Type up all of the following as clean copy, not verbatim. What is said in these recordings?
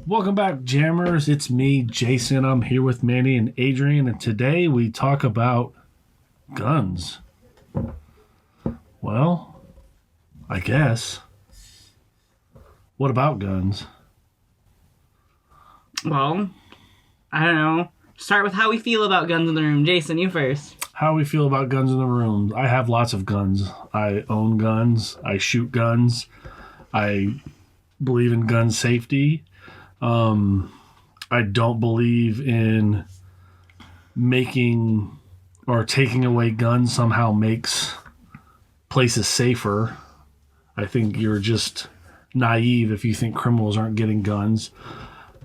Welcome back, Jammers. It's me, Jason. I'm here with Manny and Adrian, and today we talk about guns. Well, I guess. What about guns? Well, I don't know. Start with how we feel about guns in the room. Jason, you first. How we feel about guns in the room. I have lots of guns. I own guns. I shoot guns. I believe in gun safety. I don't believe in making or taking away guns somehow makes places safer. I think you're just naive if you think criminals aren't getting guns.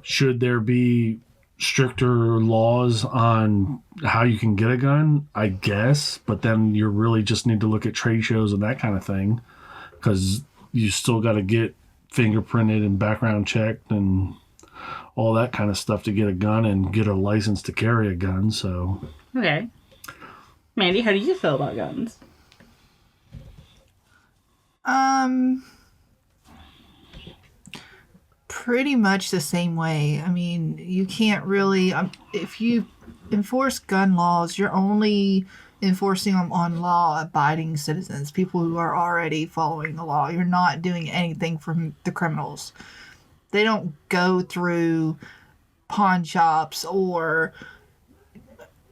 Should there be stricter laws on how you can get a gun? I guess, but then you really just need to look at trade shows and that kind of thing, because you still got to get fingerprinted and background checked and all that kind of stuff to get a gun and get a license to carry a gun. So, Okay. Mandy, how do you feel about guns? Pretty much the same way. I mean, you can't really, if you enforce gun laws, you're only enforcing them on law-abiding citizens, people who are already following the law. You're not doing anything for the criminals. They don't go through pawn shops or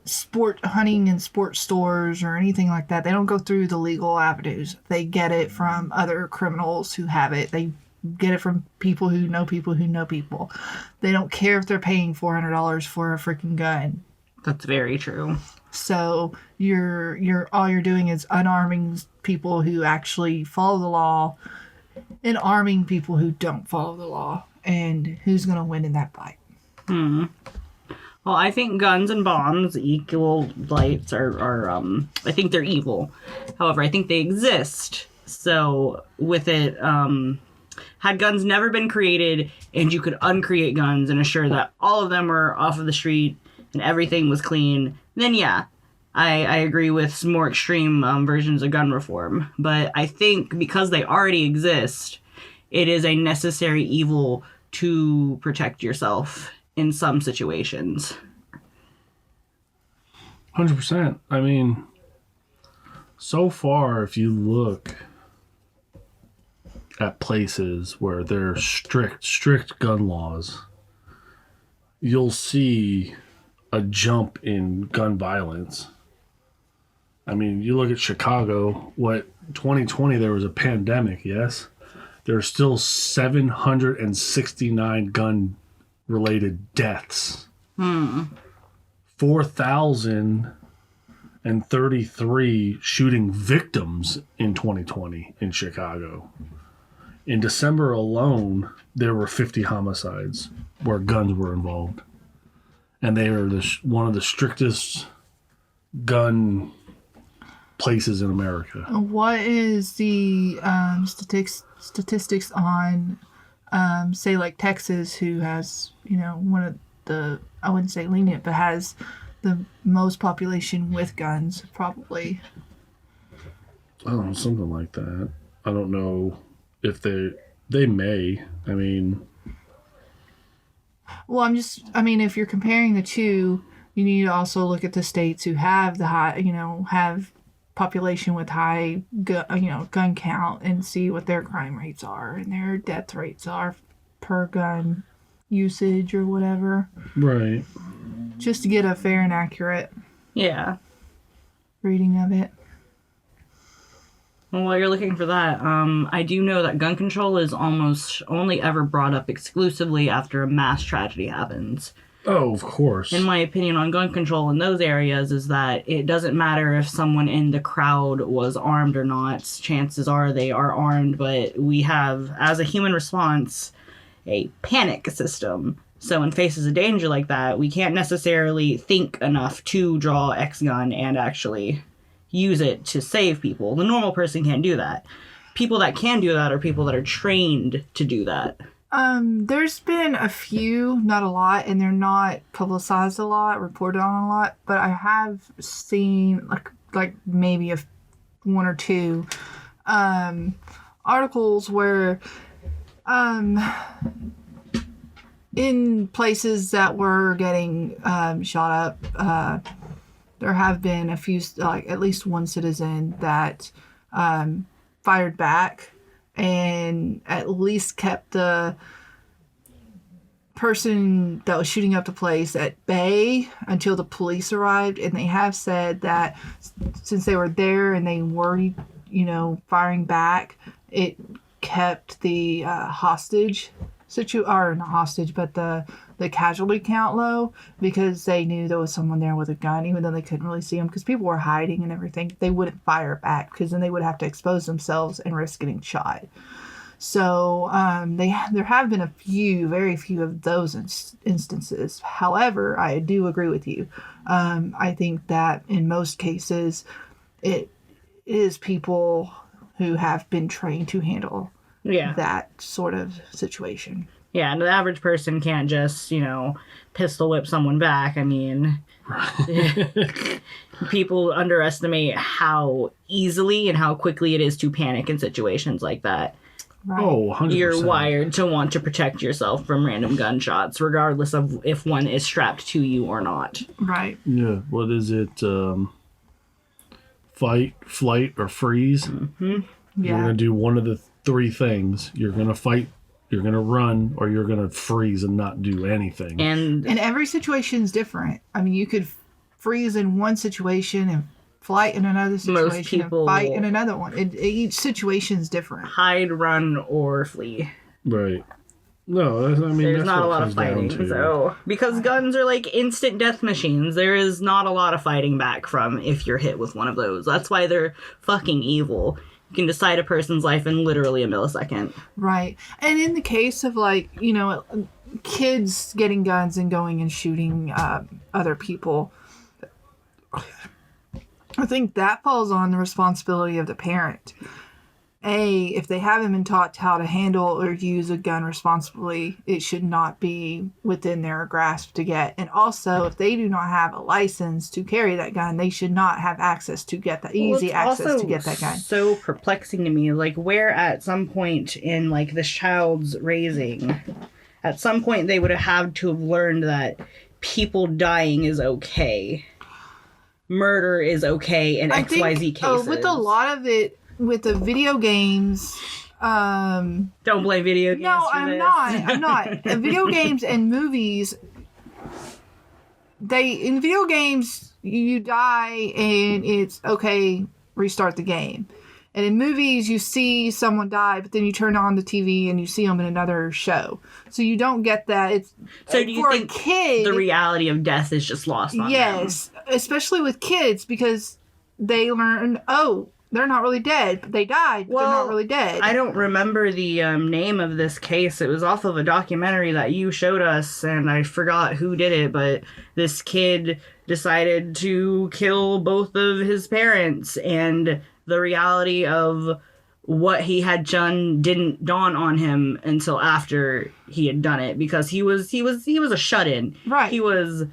sport hunting in sports stores or anything like that. They don't go through the legal avenues. They get it from other criminals who have it. They get it from people who know people who know people. They don't care if they're paying $400 for a freaking gun. That's very true. So you're all you're doing is unarming people who actually follow the law and arming people who don't follow the law. And who's going to win in that fight? Well, I think guns and bombs, equal lights, are I think they're evil. However, I think they exist. So with it, had guns never been created and you could uncreate guns and assure that all of them were off of the street and everything was clean, then yeah, I agree with some more extreme versions of gun reform. But I think because they already exist, it is a necessary evil to protect yourself in some situations. 100%. I mean, so far, if you look at places where there are strict gun laws, you'll see a jump in gun violence. I mean, you look at Chicago, 2020, there was a pandemic, yes? There are still 769 gun-related deaths. 4,033 shooting victims in 2020 in Chicago. In December alone, there were 50 homicides where guns were involved. And they are one of the strictest gun places in America. What is the statistics on, say, like Texas, who has, one of the, I wouldn't say lenient, but has the most population with guns, probably? Oh, something like that. I don't know if they may. I mean... Well, if you're comparing the two, you need to also look at the states who have the high, have population with high, gun count and see what their crime rates are and their death rates are per gun usage or whatever. Right. Just to get a fair and accurate reading of it. Well, while you're looking for that, I do know that gun control is almost only ever brought up exclusively after a mass tragedy happens. Oh, of course. In my opinion on gun control in those areas is that it doesn't matter if someone in the crowd was armed or not. Chances are they are armed, but we have, as a human response, a panic system. So in faces of danger like that, we can't necessarily think enough to draw X gun and actually use it to save people. The normal person can't do that. People that can do that are people that are trained to do that. There's been a few, not a lot, and they're not publicized a lot, reported on a lot, but I have seen like maybe one or two articles where in places that were getting shot up, there have been a few, like at least one citizen that fired back and at least kept the person that was shooting up the place at bay until the police arrived. And they have said that since they were there and they were, firing back, it kept the hostage or not hostage, but the casualty count low, because they knew there was someone there with a gun, even though they couldn't really see them because people were hiding and everything. They wouldn't fire back because then they would have to expose themselves and risk getting shot. So there have been very few of those instances. However, I do agree with you. I think that in most cases, it is people who have been trained to handle that sort of situation. Yeah, and the average person can't just, pistol whip someone back. I mean, people underestimate how easily and how quickly it is to panic in situations like that. Right. Oh, 100%. You're wired to want to protect yourself from random gunshots, regardless of if one is strapped to you or not. Right. Yeah. What is it? Fight, flight, or freeze? Mm-hmm. Yeah. You're going to do one of the three things. You're going to fight, you're going to run, or you're going to freeze and not do anything. And every situation is different. I mean, you could freeze in one situation and flight in another situation and fight in another one. Each situation is different. Hide, run, or flee. Right. No, I mean, there's that's not what a lot it of comes down fighting. to. So, because guns are like instant death machines, there is not a lot of fighting back from if you're hit with one of those. That's why they're fucking evil. You can decide a person's life in literally a millisecond. Right. And in the case of kids getting guns and going and shooting other people, I think that falls on the responsibility of the parent. If they haven't been taught how to handle or use a gun responsibly, it should not be within their grasp to get. And also, if they do not have a license to carry that gun, they should not have access to get that access to get that gun. So perplexing to me, like where at some point in like this child's raising, at some point they would have had to have learned that people dying is okay. Murder is okay in XYZ cases. With a lot of it, with the video games, don't blame video games. No, for I'm this. not. Video games and movies. In video games you die and it's okay. Restart the game. And in movies, you see someone die, but then you turn on the TV and you see them in another show. So you don't get that. It's so. Do you for think a kid, the reality of death is just lost on them? Yes, especially with kids, because they learn, they're not really dead, but they died, but they're not really dead. I don't remember the name of this case. It was off of a documentary that you showed us, and I forgot who did it, but this kid decided to kill both of his parents, and the reality of what he had done didn't dawn on him until after he had done it, because he was a shut-in. Right. He was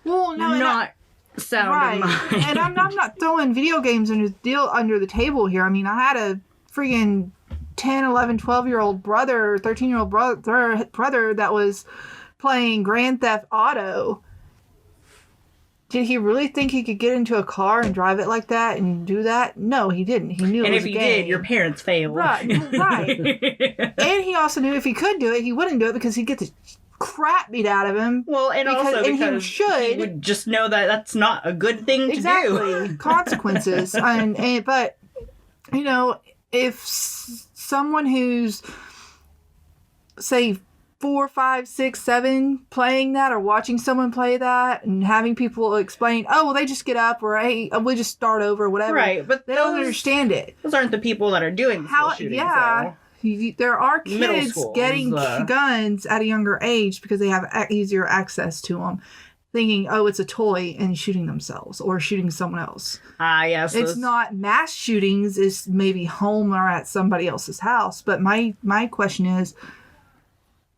not sound right. in mind. And I'm not throwing video games under the table here. I mean, I had a freaking 10, 11, 12-year-old brother, 13-year-old brother that was playing Grand Theft Auto. Did he really think he could get into a car and drive it like that and do that? No, he didn't. He knew it was a game. And if he did, your parents failed. Right. And he also knew if he could do it, he wouldn't do it because he'd get the crap beat out of him. Well, and because he would just know that that's not a good thing to do. Exactly. Consequences. But, if someone who's, say, 4, 5, 6, 7 playing that or watching someone play that and having people explain, they just get up, or hey, we'll just start over, whatever. Right, but they don't understand it. Those aren't the people that are doing the school shooting. Yeah. So. There are kids getting guns at a younger age because they have easier access to them, thinking, it's a toy, and shooting themselves or shooting someone else. Yes. It's not mass shootings. It's maybe home or at somebody else's house. But my question is,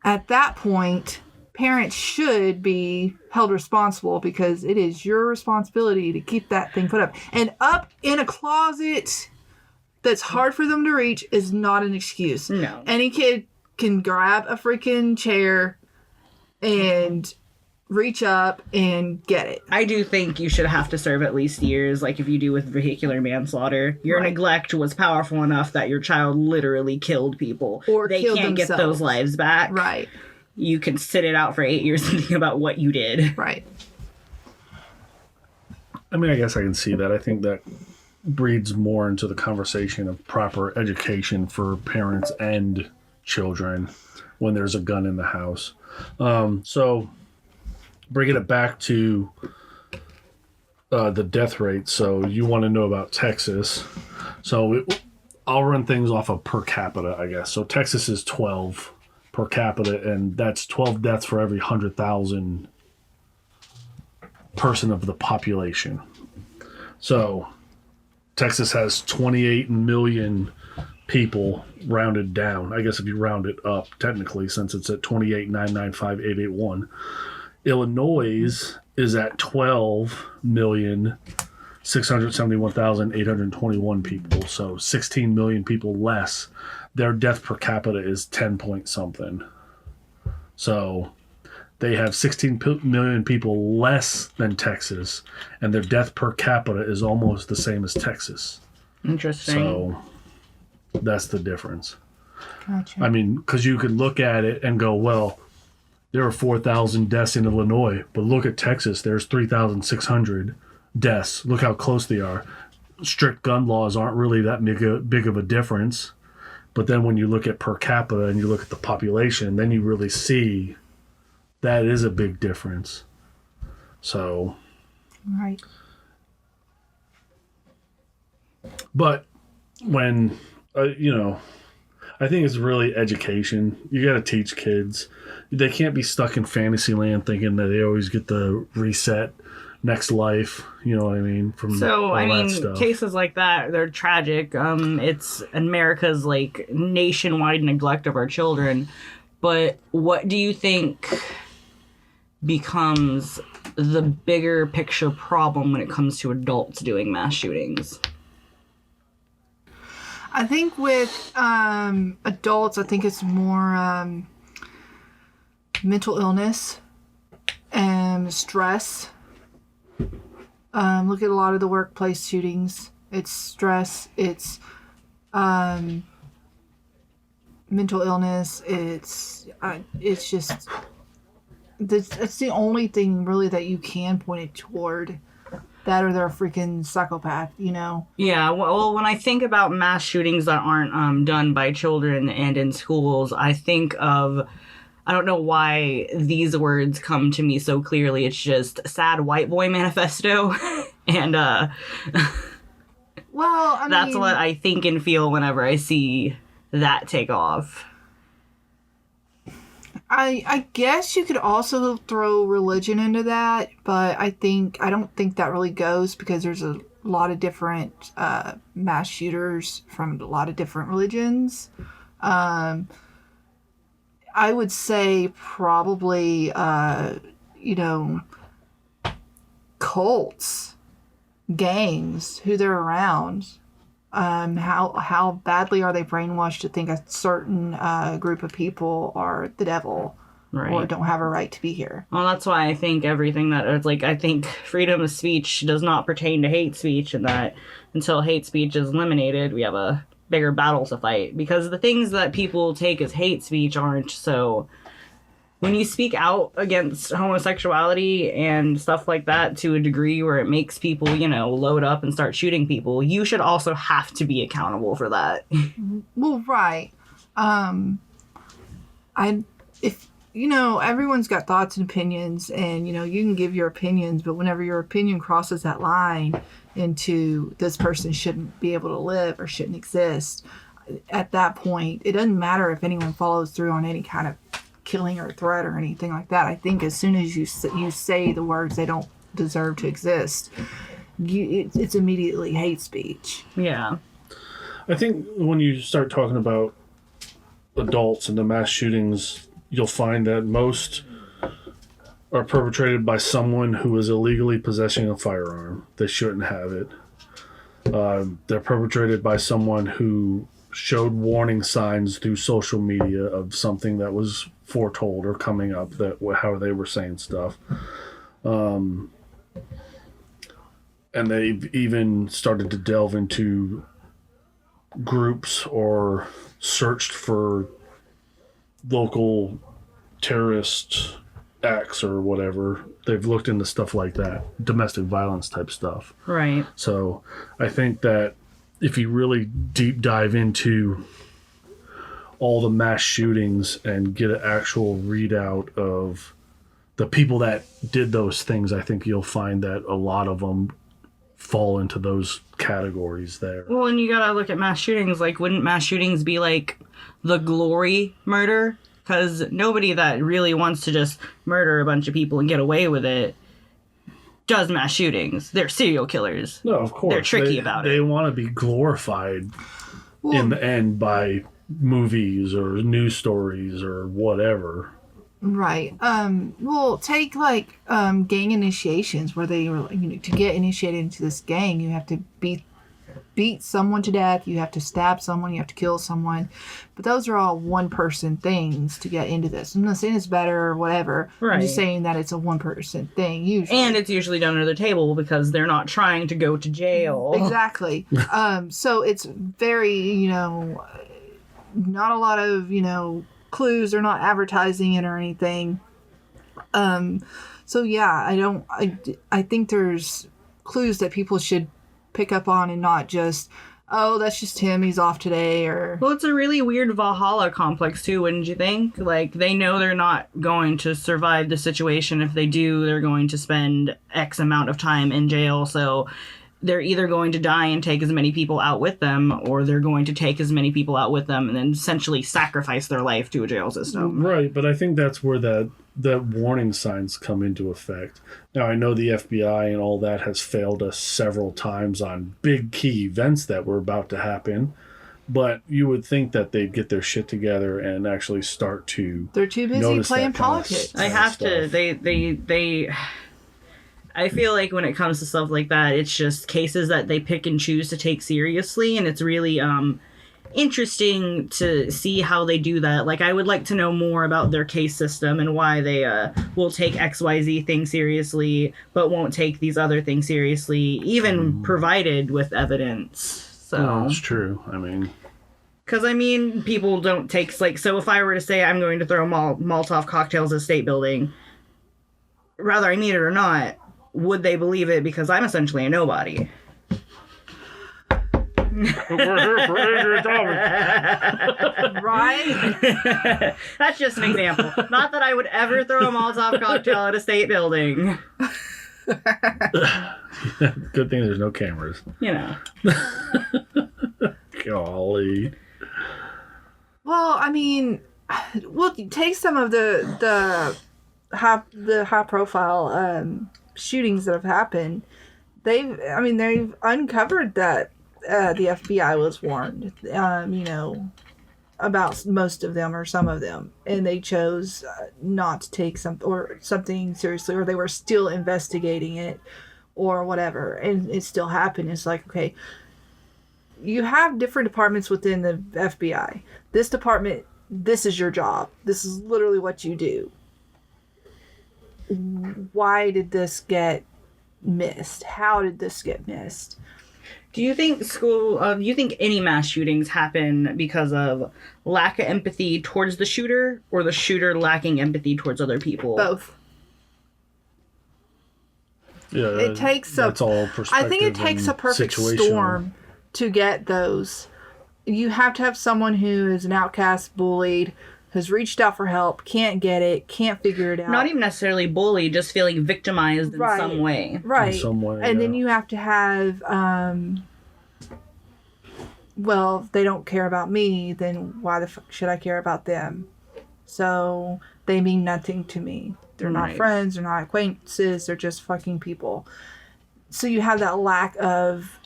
at that point, parents should be held responsible because it is your responsibility to keep that thing put up. And up in a closet that's hard for them to reach is not an excuse. No. Any kid can grab a freaking chair and reach up and get it. I do think you should have to serve at least years, like if you do with vehicular manslaughter. Your Right. neglect was powerful enough that your child literally killed people. Or they killed can't get themselves. those lives back. Right, You can sit it out for 8 years thinking about what you did. right. I mean, I guess I can see that. I think that breeds more into the conversation of proper education for parents and children when there's a gun in the house. So bringing it back to the death rate. So you want to know about Texas. So I'll run things off of per capita, I guess. So Texas is 12 per capita, and that's 12 deaths for every 100,000 person of the population. So Texas has 28 million people rounded down. I guess if you round it up technically, since it's at 28,995,881. Illinois is at 12,671,821 people. So 16 million people less. Their death per capita is 10 point something. So they have 16 million people less than Texas, and their death per capita is almost the same as Texas. Interesting. So that's the difference. Gotcha. I mean, because you could look at it and go, well, there are 4,000 deaths in Illinois, but look at Texas. There's 3,600 deaths. Look how close they are. Strict gun laws aren't really that big of a difference. But then when you look at per capita and you look at the population, then you really see that is a big difference. So, Right. but when, I think it's really education. You got to teach kids. They can't be stuck in fantasy land thinking that they always get the reset next life. You know what I mean? From So, all I that mean, stuff. cases like that, they're tragic. It's America's, like, nationwide neglect of our children. But what do you think becomes the bigger picture problem when it comes to adults doing mass shootings? I think with adults, I think it's more mental illness and stress. Look at a lot of the workplace shootings. It's stress. It's mental illness. It's just it's the only thing really that you can point it toward. That or they're a freaking psychopath, you know? Yeah, well, when I think about mass shootings that aren't done by children and in schools, I think of, I don't know why these words come to me so clearly. It's just sad white boy manifesto. And Well, I that's mean, what I think and feel whenever I see that take off. I guess you could also throw religion into that, but I don't think that really goes because there's a lot of different mass shooters from a lot of different religions. I would say probably cults, gangs, who they're around. How badly are they brainwashed to think a certain group of people are the devil Right. or don't have a right to be here? Well, that's why I think everything that it's like, I think freedom of speech does not pertain to hate speech, and that until hate speech is eliminated, we have a bigger battle to fight, because the things that people take as hate speech aren't. So when you speak out against homosexuality and stuff like that to a degree where it makes people, load up and start shooting people, you should also have to be accountable for that. Well, right. Everyone's got thoughts and opinions, and you can give your opinions, but whenever your opinion crosses that line into this person shouldn't be able to live or shouldn't exist, at that point, it doesn't matter if anyone follows through on any kind of killing or threat or anything like that. I think as soon as you say the words they don't deserve to exist, it's immediately hate speech. Yeah. I think when you start talking about adults and the mass shootings, you'll find that most are perpetrated by someone who is illegally possessing a firearm. They shouldn't have it. They're perpetrated by someone who showed warning signs through social media of something that was foretold or coming up, that how they were saying stuff. And they've even started to delve into groups or searched for local terrorist acts or whatever. They've looked into stuff like that, domestic violence type stuff. Right. So I think that if you really deep dive into all the mass shootings and get an actual readout of the people that did those things, I think you'll find that a lot of them fall into those categories there. Well, and you gotta look at mass shootings. Like, wouldn't mass shootings be like the glory murder? Because nobody that really wants to just murder a bunch of people and get away with it does mass shootings. They're serial killers. No, of course. They're tricky about it. They want to be glorified in the end by movies or news stories or whatever. Right. Well, take like gang initiations where they were, to get initiated into this gang, you have to beat someone to death, you have to stab someone, you have to kill someone. But those are all one person things to get into this. I'm not saying it's better or whatever. Right. I'm just saying that it's a one person thing usually. And it's usually done under the table because they're not trying to go to jail. Exactly. So it's very, not a lot of, clues. They're not advertising it or anything. So yeah, I think there's clues that people should pick up on and not just, oh, that's just him, he's off today, or... Well, it's a really weird Valhalla complex too, wouldn't you think? Like, they know they're not going to survive the situation. If they do, they're going to spend X amount of time in jail, so they're either going to die and take as many people out with them, or they're going to take as many people out with them and then essentially sacrifice their life to a jail system. Right, but I think that's where that warning signs come into effect. Now, I know the FBI and all that has failed us several times on big key events that were about to happen, but you would think that they'd get their shit together and actually start to... They're too busy notice playing that kind of politics. I have to. They I feel like when it comes to stuff like that, it's just cases that they pick and choose to take seriously, and it's really interesting to see how they do that. Like, I would like to know more about their case system and why they will take XYZ thing seriously, but won't take these other things seriously, even provided with evidence. So No, it's true. I mean... Because, people don't take, like, so if I were to say I'm going to throw Molotov cocktails at a state building, whether I mean it or not, would they believe it? Because I'm essentially a nobody. We're here for Adrian Thomas. Right? That's just an example. Not that I would ever throw a Molotov cocktail at a state building. Good thing there's no cameras. Golly. Well, take some of the high profile shootings that have happened. They've uncovered that the FBI was warned, about most of them or some of them, and they chose not to take something seriously, or they were still investigating it or whatever, and it still happened. It's like, okay, you have different departments within the FBI. This department, this is your job. This is literally what you do. Why did this get missed? How did this get missed? Do you think any mass shootings happen because of lack of empathy towards the shooter, or the shooter lacking empathy towards other people? Both. Yeah, It takes that's all perspective. I think it takes a perfect situational. storm to get those. You have to have someone who is an outcast, bullied, has reached out for help, can't get it, can't figure it out. Not even necessarily bullied, just feeling victimized in some way. Right. In some way, and yeah. then you have to have, if they don't care about me, then why the fuck should I care about them? So they mean nothing to me. They're not Right. friends, they're not acquaintances, they're just fucking people. So you have that lack of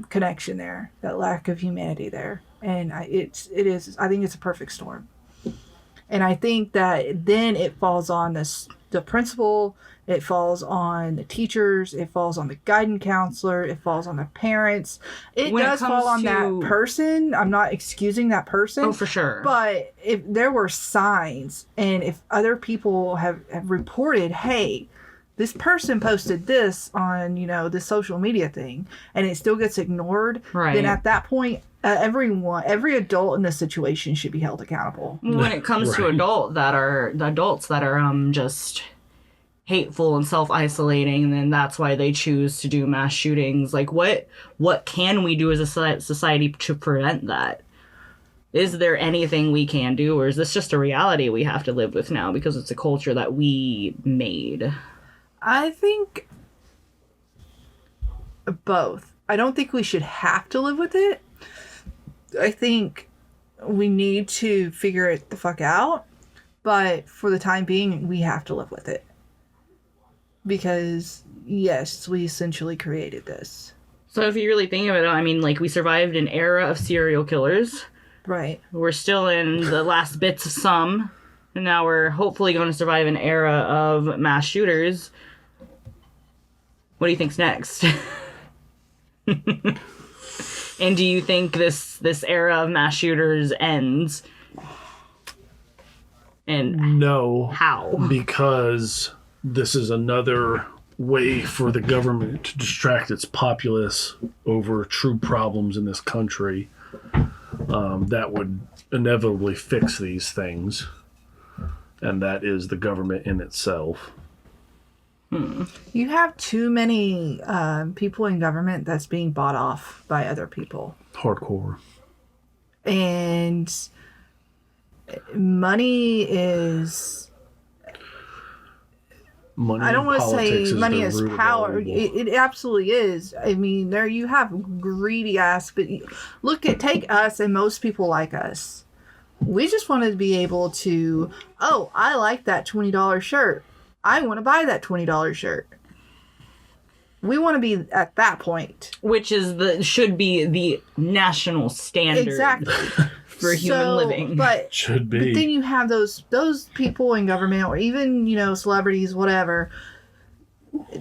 connection there, that lack of humanity there. And I think it's a perfect storm. And I think that then it falls on the principal, it falls on the teachers, it falls on the guidance counselor, it falls on the parents. It When it does fall on comes that to- person. I'm not excusing that person. Oh, for sure. But if there were signs, and if other people have reported, hey, this person posted this on, this social media thing, and it still gets ignored, Right. then at that point, every adult in this situation should be held accountable. When it comes to Right. adults that are just hateful and self-isolating, then that's why they choose to do mass shootings. Like, what can we do as a society to prevent that? Is there anything we can do, or is this just a reality we have to live with now because it's a culture that we made? I think both. I don't think we should have to live with it. I think we need to figure it the fuck out. But for the time being, we have to live with it. Because, yes, we essentially created this. So if you really think of it, I mean, like, we survived an era of serial killers. Right. We're still in the last bits of some. And now we're hopefully going to survive an era of mass shooters. What do you think's next? And do you think this era of mass shooters ends? And No. how? Because this is another way for the government to distract its populace over true problems in this country that would inevitably fix these things. And that is the government in itself. You have too many people in government that's being bought off by other people. Hardcore. And money is... Money I don't in want to politics say money the is root of power. all evil. It absolutely is. I mean, there you have greedy ass, but take us and most people like us. We just want to be able to, oh, I like that $20 shirt. I want to buy that $20 shirt. We want to be at that point. Which should be the national standard Exactly. for human living. But Should But then be. you have those people in government, or even celebrities, whatever.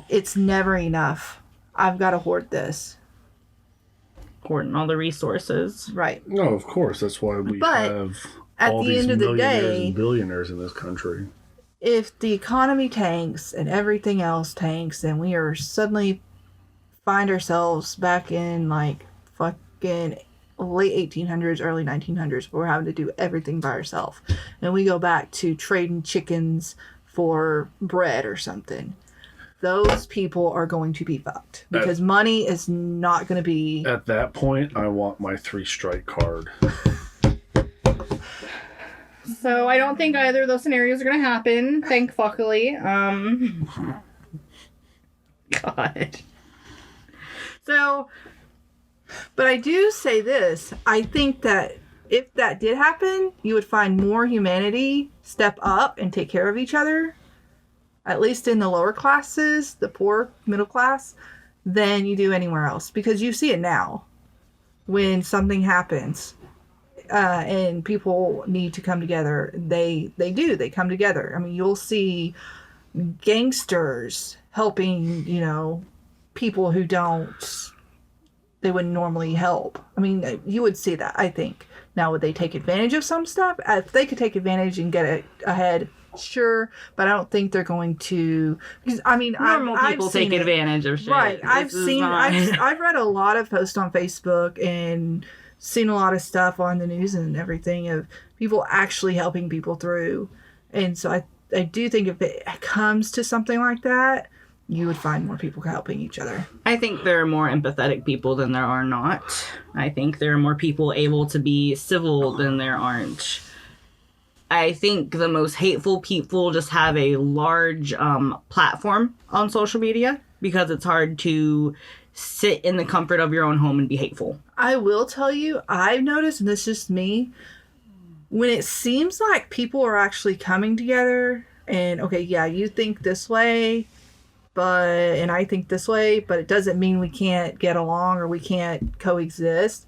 It's never enough. I've got to hoard this. Hoarding all the resources. Right. No, of course. That's why we But have at all the these end of the millionaires day- and billionaires in this country. If the economy tanks and everything else tanks, then we are suddenly find ourselves back in like fucking late 1800s, early 1900s, where we're having to do everything by ourselves, and we go back to trading chickens for bread or something. Those people are going to be fucked because money is not going to be. At that point, I want my 3-strike card. So I don't think either of those scenarios are going to happen, thankfully. God. So, But I do say this: I think that if that did happen, you would find more humanity step up and take care of each other, at least in the lower classes, the poor middle class, than you do anywhere else. Because you see it now. When something happens and people need to come together, they come together. I mean, you'll see gangsters helping, people who they wouldn't normally help. I mean, you would see that, I think. Now, would they take advantage of some stuff? If they could take advantage and get it ahead, sure. But I don't think they're going to. Because, I mean, normal I've people seen take it. advantage of shit. Right. This is not- I've read a lot of posts on Facebook and seen a lot of stuff on the news and everything of people actually helping people through. And so I do think if it comes to something like that, you would find more people helping each other. I think there are more empathetic people than there are not. I think there are more people able to be civil than there aren't. I think the most hateful people just have a large platform on social media because it's hard to sit in the comfort of your own home and be hateful. I will tell you, I've noticed, and this is just me, when it seems like people are actually coming together and, okay, yeah, you think this way, and I think this way, but it doesn't mean we can't get along or we can't coexist.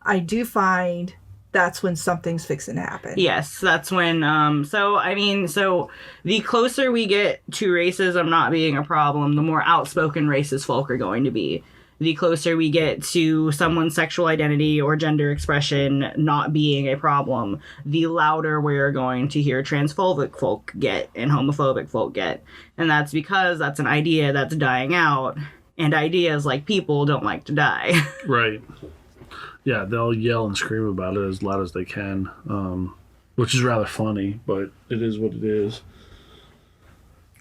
I do find that's when something's fixing to happen. Yes, that's when, so the closer we get to racism not being a problem, the more outspoken racist folk are going to be. The closer we get to someone's sexual identity or gender expression not being a problem, the louder we're going to hear transphobic folk get and homophobic folk get. And that's because that's an idea that's dying out, and ideas like people don't like to die. Right. Yeah, they'll yell and scream about it as loud as they can, which is rather funny, but it is what it is.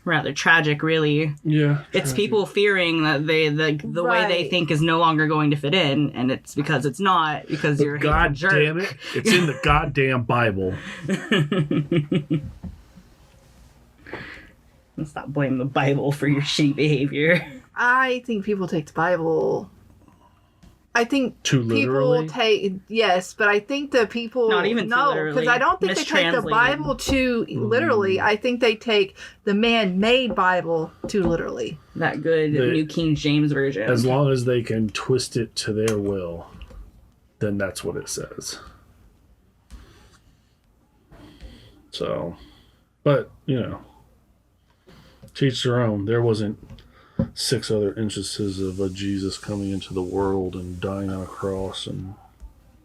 Rather tragic, really. Yeah. It's people fearing that the way they Right. think is no longer going to fit in, and it's because it's not, because you're a hateful God jerk. damn it. It's in the goddamn Bible. Let's not blame the Bible for your shitty behavior. I think people take the Bible. I think Too literally? people take, yes, but I think the people Not even too no, literally. because I don't think they take the Mistranslated. Bible too literally. I think they take the man-made Bible too literally. That good New King James version. As long as they can twist it to their will, then that's what it says. So, but, to each their own. There wasn't 6 other instances of a Jesus coming into the world and dying on a cross and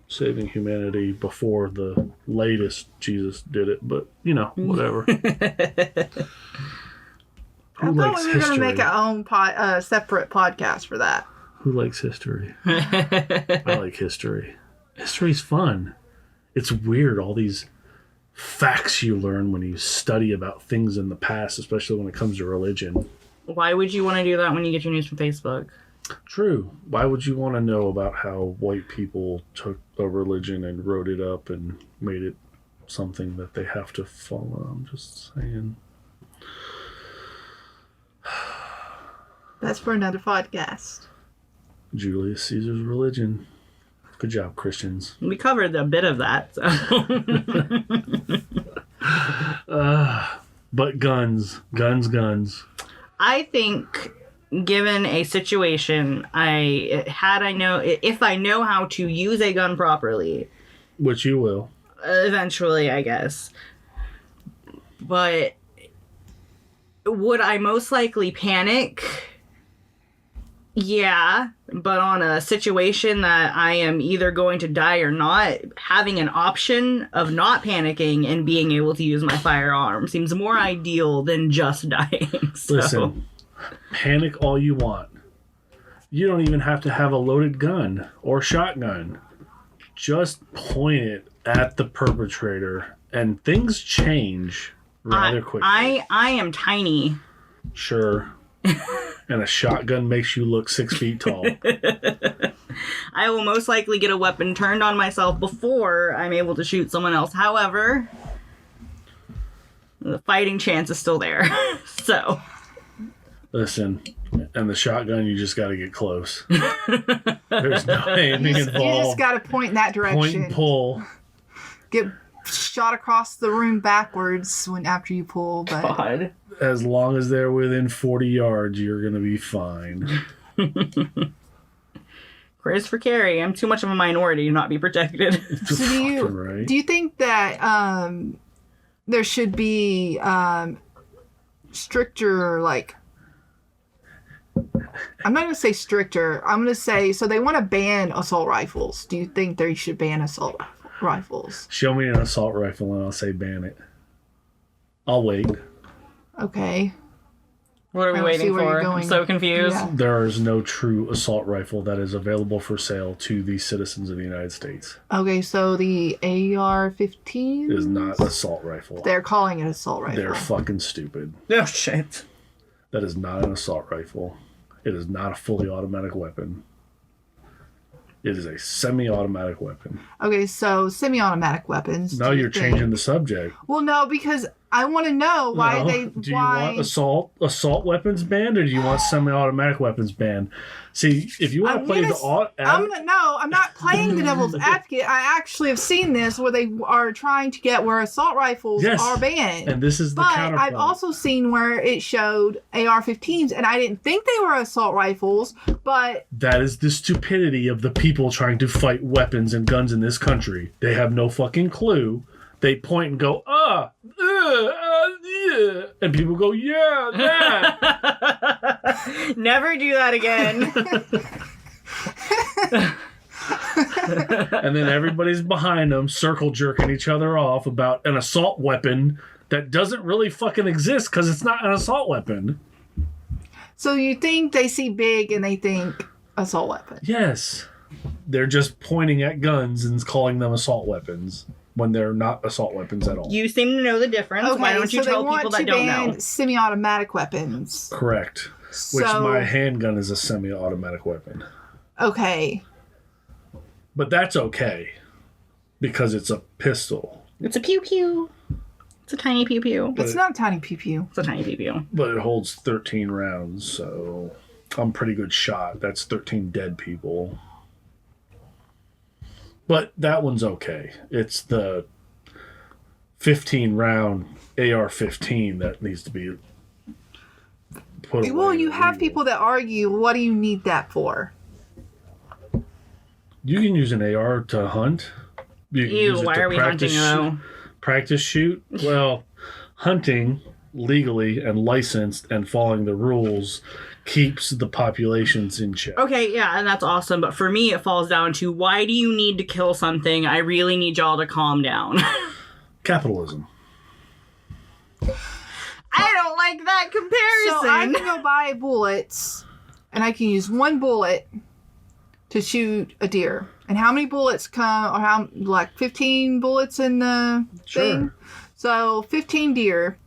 saving humanity before the latest Jesus did it, but whatever. I Who thought likes we were going to history? make our own separate podcast for that. Who likes history? I like history. History's fun. It's weird, all these facts you learn when you study about things in the past, especially when it comes to religion. Why would you want to do that when you get your news from Facebook? True. Why would you want to know about how white people took a religion and wrote it up and made it something that they have to follow? I'm just saying. That's for another podcast. Julius Caesar's religion. Good job, Christians. We covered a bit of that. So. But guns. I think, given a situation, if I know how to use a gun properly, Which you will. eventually, I guess. But would I most likely panic? Yeah, but on a situation that I am either going to die or not, having an option of not panicking and being able to use my firearm seems more ideal than just dying. So. Listen, panic all you want. You don't even have to have a loaded gun or shotgun. Just point it at the perpetrator and things change rather quickly. I am tiny. Sure. And a shotgun makes you look 6 feet tall. I will most likely get a weapon turned on myself before I'm able to shoot someone else. However, the fighting chance is still there. So. Listen, and the shotgun, you just got to get close. There's no aiming You just involved. got to point in that direction. Point and pull. Get shot across the room backwards after you pull, but God. As long as they're within 40 yards, you're going to be fine. Christopher Carey, I'm too much of a minority to not be protected. so Right. do you think that there should be stricter, like, I'm not going to say stricter, I'm going to say, so they want to ban assault rifles. Do you think they should ban assault rifles? Show me an assault rifle and I'll say ban it. I'll wait. Okay. What are we I don't see waiting where you're for? I'm going. so confused. Yeah. There is no true assault rifle that is available for sale to the citizens of the United States. Okay, so the AR-15 It is not an assault rifle. They're calling it assault rifle. They're fucking stupid. Oh, shit. That is not an assault rifle. It is not a fully automatic weapon. It is a semi-automatic weapon. Okay, so semi-automatic weapons. Now do you you're think- changing the subject. Well, no, because I want to know why No. they. Do you why want assault weapons banned, or do you want semi-automatic weapons banned? See, if you want to play I'm not playing the devil's advocate. I actually have seen this where they are trying to get where assault rifles Yes. are banned. and this is the But counterpoint. I've also seen where it showed AR-15s, and I didn't think they were assault rifles, but That is the stupidity of the people trying to fight weapons and guns in this country. They have no fucking clue. They point and go, yeah. And people go, yeah, that. Never do that again. And then everybody's behind them, circle jerking each other off about an assault weapon that doesn't really fucking exist because it's not an assault weapon. so you think they see big and they think assault weapon. Yes. They're just pointing at guns and calling them assault weapons when they're not assault weapons at all. You seem to know the difference. Okay, Why don't you so tell they want people that to don't ban know? semi-automatic weapons. Correct. Which So, my handgun is a semi-automatic weapon. okay. But that's okay because it's a pistol. It's a pew pew. It's a tiny pew pew. It's not a tiny pew pew. It's a tiny pew pew. But it holds 13 rounds, so I'm a pretty good shot. That's 13 dead people. But that one's okay. It's the 15 round AR-15 that needs to be put away. Well, you have illegal. people that argue, what do you need that for? You can use an AR to hunt. You can use Ew, it why to are we hunting though? practice shoot. Well, hunting legally and licensed and following the rules keeps the populations in check. Okay, yeah, and that's awesome. But for me, it falls down to why do you need to kill something? I really need y'all to calm down. Capitalism. I don't like that comparison. So I can go buy bullets, and I can use one bullet to shoot a deer. And how many bullets come, or how, like 15 bullets in the Sure. thing? So 15 deer.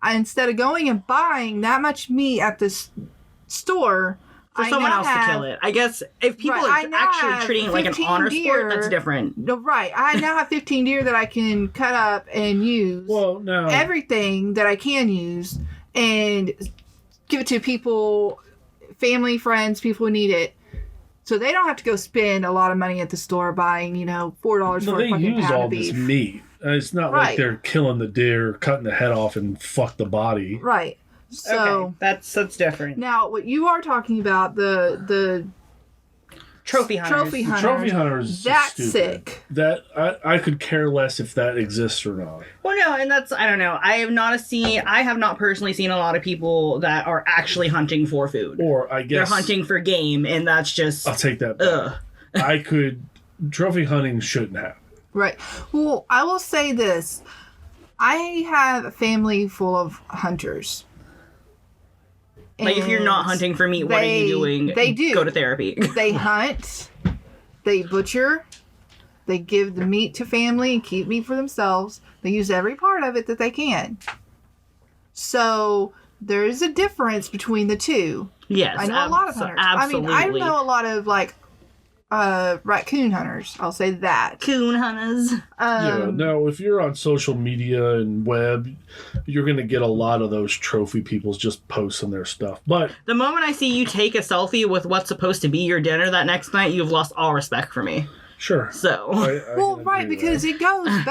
Instead of going and buying that much meat at this store, for I someone now else have, to kill it. I guess if people Right, I are now actually have treating it like an 15 honor deer. sport, that's different. No, right. I now have 15 deer that I can cut up and use. Well, no. Everything that I can use and give it to people, family, friends, people who need it. So they don't have to go spend a lot of money at the store buying, $4 Well, for a they fucking use pound all of this beef. meat. It's not Right. like they're killing the deer, cutting the head off, and fuck the body. Right. So okay, that's different. now what you are talking about, the Trophy hunters. trophy hunters. Trophy hunters. That's stupid. sick. That I could care less if that exists or not. Well, no, and that's, I don't know. I have not personally seen a lot of people that are actually hunting for food. Or I They're guess hunting for game, and that's just, I'll take that back. ugh. Trophy hunting shouldn't happen. Right. Well, I will say this. I have a family full of hunters. Like, if you're not And hunting for meat, what are you doing? They do. Go to therapy. They hunt, they butcher, they give the meat to family and keep meat for themselves. They use every part of it that they can. So there is a difference between the two. Yes. I know a lot of hunters. Absolutely. I know a lot of raccoon hunters. I'll say that. Coon hunters. Yeah. Now, if you're on social media and web, you're going to get a lot of those trophy peoples just posting their stuff. But The moment I see you take a selfie with what's supposed to be your dinner that next night, you've lost all respect for me. sure. So, I Well, can right, agree with because that. it goes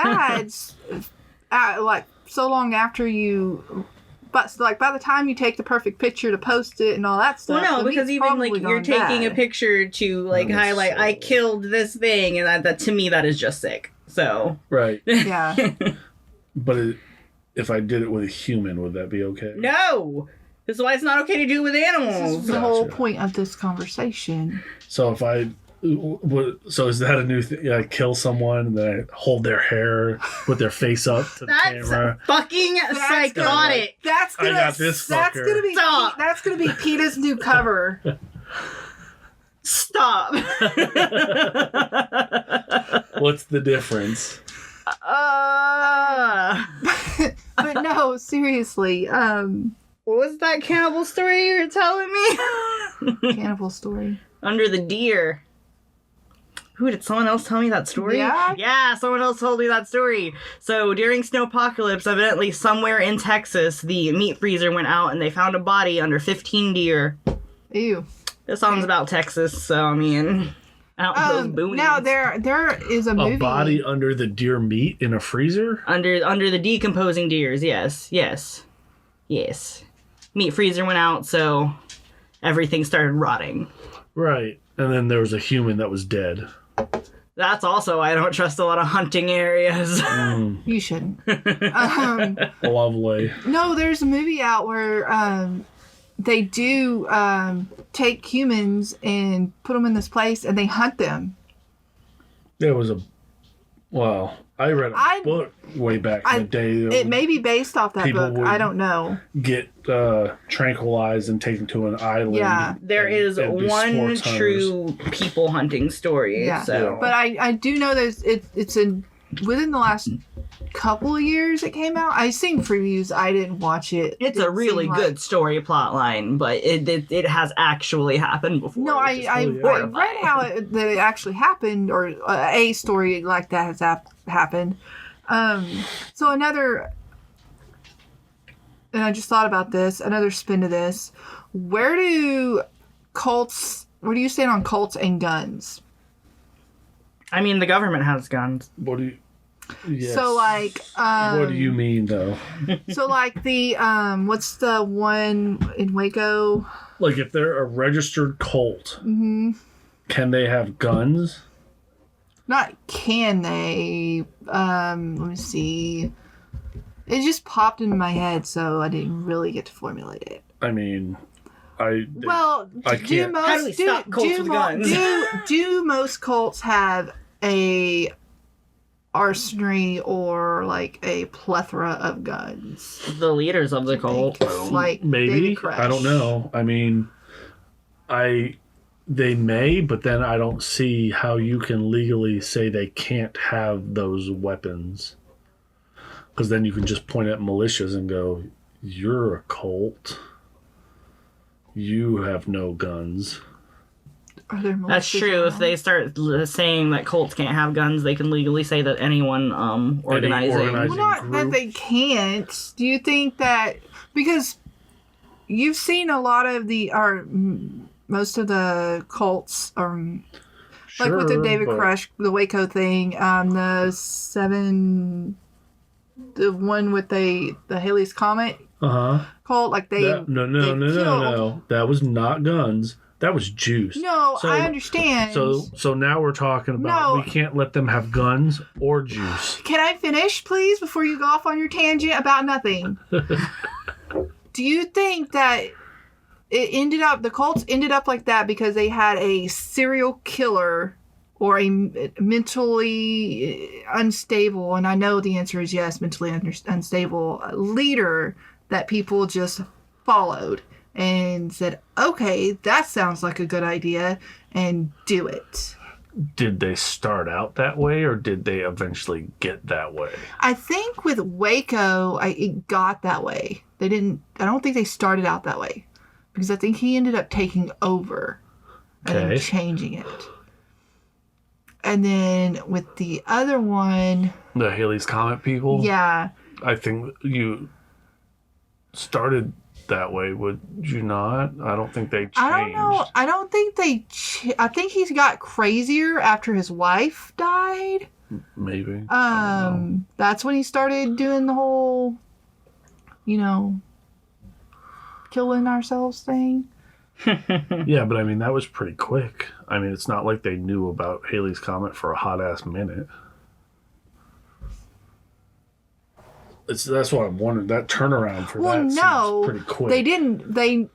bad, like so long after you. But like by the time you take the perfect picture to post it and all that stuff. well, no, the because meat's even like probably you're gone taking a bad. picture to like That is highlight, so- I killed this thing, and that to me that is just sick. So, Right. Yeah. But if I did it with a human, would that be okay? no, this is why it's not okay to do with This is animals. the whole Gotcha. point of this conversation. So if I, so is that a new thing? I kill someone and then I hold their hair with their face up to the That's camera. fucking psychotic. That's I gonna. got this That's fucker. gonna be. Stop. That's gonna be PETA's new cover. Stop. What's the difference? But no, seriously. What was that cannibal story you were telling me? Cannibal story. Under the deer. Who did someone else tell me that story? Yeah? Yeah, someone else told me that story. So during Snowpocalypse, evidently somewhere in Texas, the meat freezer went out and they found a body under 15 deer. Ew. This song's about Texas, so I mean, out in those boonies. Now there is a movie. A body under the deer meat in a freezer? Under the decomposing deers, yes. Meat freezer went out, so everything started rotting. Right. And then there was a human that was dead. That's also why I don't trust a lot of hunting areas. You shouldn't. Lovely. No, there's a movie out where they do take humans and put them in this place and they hunt them. There was a... Well, I read a book way back in the day. It may be based off that People book. would I don't know. Get tranquilized and taken to an island. Yeah. There is and be one sports true people hunting story. Yeah. So. But I do know that it's within the last couple of years it came out. I seen previews. I didn't watch it. It's a really good story plot line, but it has actually happened before. No, I read how that it actually happened, or a story like that has happened. So another, and I just thought about this. Another spin to this. Where do you stand on cults and guns? I mean, the government has guns. What do you... Yes. So like, what do you mean though? so like the what's the one in Waco? Like if they're a registered cult, can they have guns? Not can they? Let me see. It just popped into my head, so I didn't really get to formulate it. I mean, I can't. How do we stop cults with guns? Do most cults have a arsenal or like a plethora of guns? The leaders of the cult. Like maybe. David Koresh. I don't know. I mean, they may, but then I don't see how you can legally say they can't have those weapons. Because then you can just point at militias and go, "You're a cult. You have no guns." Are there That's militias true. around? If they start saying that cults can't have guns, they can legally say that anyone organizing. Well, not that they can't. Do you think that because you've seen a lot of most of the cults, like with the David Koresh, the Waco thing, the one with the Halley's Comet cult, like they no. That was not guns. That was juice. No, I understand. So now we're talking about we can't let them have guns or juice. Can I finish, please, before you go off on your tangent about nothing? Do you think that the cults ended up like that because they had a serial killer or a mentally unstable, and I know the answer is yes, mentally unstable leader that people just followed and said, okay, that sounds like a good idea, and do it? Did they start out that way, or did they eventually get that way? I think with Waco, it got that way. I don't think they started out that way, because I think he ended up taking over and changing it. And then with the other one, the Halley's Comet people, yeah, I think you started that way, would you not? I don't think they changed. I don't know. I don't think I think he's got crazier after his wife died. Maybe. That's when he started doing the whole, killing ourselves thing. Yeah, but I mean, that was pretty quick. I mean, it's not like they knew about Halley's Comet for a hot ass minute. That's what I'm wondering. That turnaround for that seems pretty quick. They didn't. They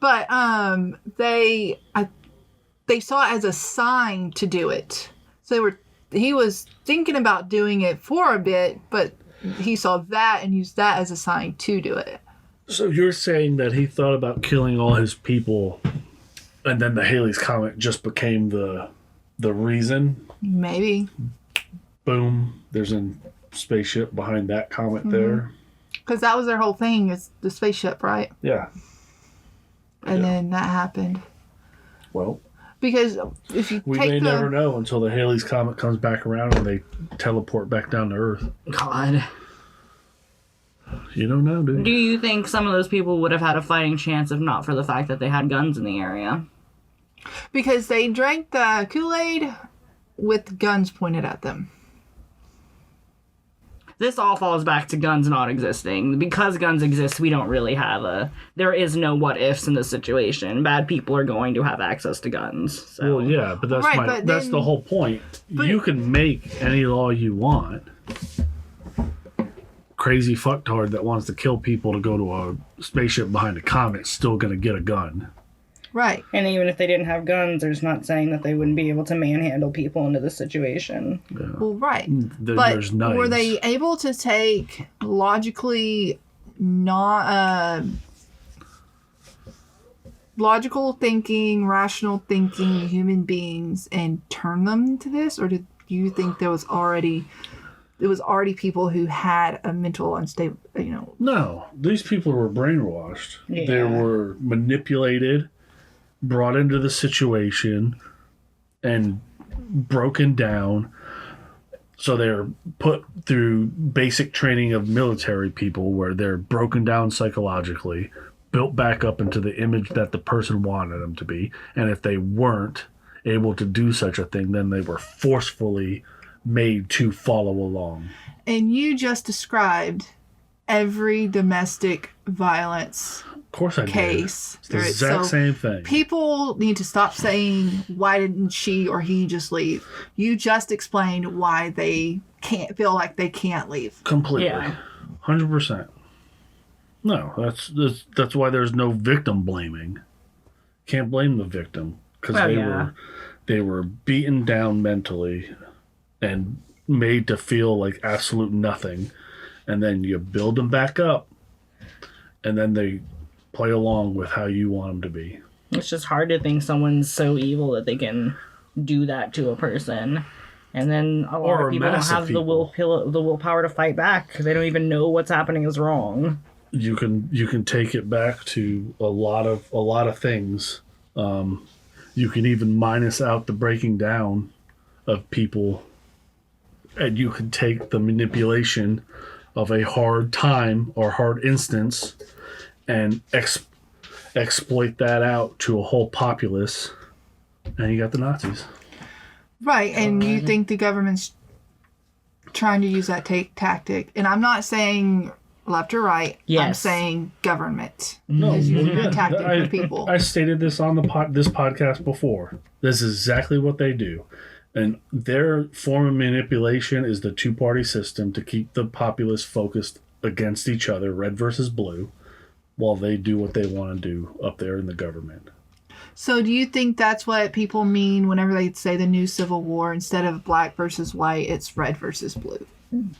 saw it as a sign to do it. So he was thinking about doing it for a bit, but he saw that and used that as a sign to do it. So you're saying that he thought about killing all his people, and then the Halley's Comet just became the reason? Maybe. Boom. There's a spaceship behind that comet there. Because that was their whole thing, is the spaceship, right? Yeah. And then that happened. Well. Because if you We take may the never know until the Halley's Comet comes back around and they teleport back down to Earth. God. You don't know, dude. Do you think some of those people would have had a fighting chance if not for the fact that they had guns in the area? because they drank the Kool-Aid with guns pointed at them. This all falls back to guns not existing. Because guns exist, we don't really have there is no what ifs in this situation. Bad people are going to have access to guns. So. Well, yeah, but that's Right, but that's then- the whole point. You can make any law you want. Crazy fucktard that wants to kill people to go to a spaceship behind a comet still going to get a gun. Right. And even if they didn't have guns, there's not saying that they wouldn't be able to manhandle people into this situation. Well, right. There's But knives. were they able to take logically not logical thinking, rational thinking human beings and turn them to this, or did you think there was already people who had a mental unstable, No, these people were brainwashed. Yeah. They were manipulated, brought into the situation, and broken down. So they're put through basic training of military people where they're broken down psychologically, built back up into the image that the person wanted them to be. And if they weren't able to do such a thing, then they were forcefully made to follow along. And you just described every domestic violence Of course I did. case. It's the Right, exact so same thing. People need to stop saying, why didn't she or he just leave? You just explained why they can't feel like they can't leave. Completely. Yeah. 100%. No, that's why there's no victim blaming. Can't blame the victim because Well, they were beaten down mentally and made to feel like absolute nothing, and then you build them back up, and then they play along with how you want them to be. It's just hard to think someone's so evil that they can do that to a person. And then a lot Or a of people don't mass of have the willpower to fight back. They don't even know what's happening is wrong. You can take it back to a lot of things. You can even minus out the breaking down of people, and you can take the manipulation of a hard time or hard instance and exploit that out to a whole populace, and you got the Nazis. Right, and you think the government's trying to use that tactic. And I'm not saying left or right. I'm Yes. saying government No, is using well, a tactic I- for people. I stated this on this podcast before. This is exactly what they do. And their form of manipulation is the two-party system to keep the populace focused against each other, red versus blue, while they do what they want to do up there in the government. So do you think that's what people mean whenever they say the new Civil War? Instead of black versus white, it's red versus blue.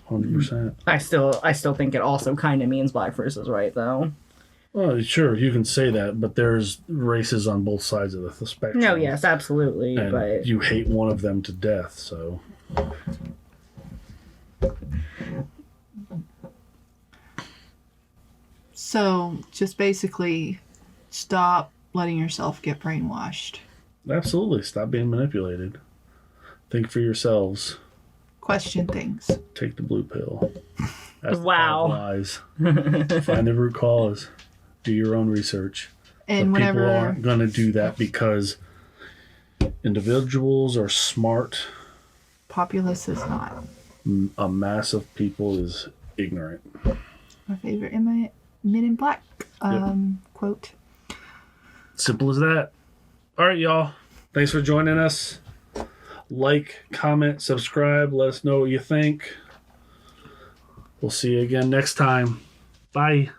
100%. I still think it also kind of means black versus white, though. Well, sure, you can say that, but there's races on both sides of the spectrum. No, yes, absolutely, And but you hate one of them to death, so... So just basically stop letting yourself get brainwashed. Absolutely, stop being manipulated. Think for yourselves. Question things. Take the blue pill. That's the Wow. 5 lies. Find the root cause. Do your own research. And But people whenever aren't going to do that because individuals are smart. populace is not. A mass of people is ignorant. My favorite Men in Black quote. Simple as that. All right, y'all. Thanks for joining us. Like, comment, subscribe. Let us know what you think. We'll see you again next time. Bye.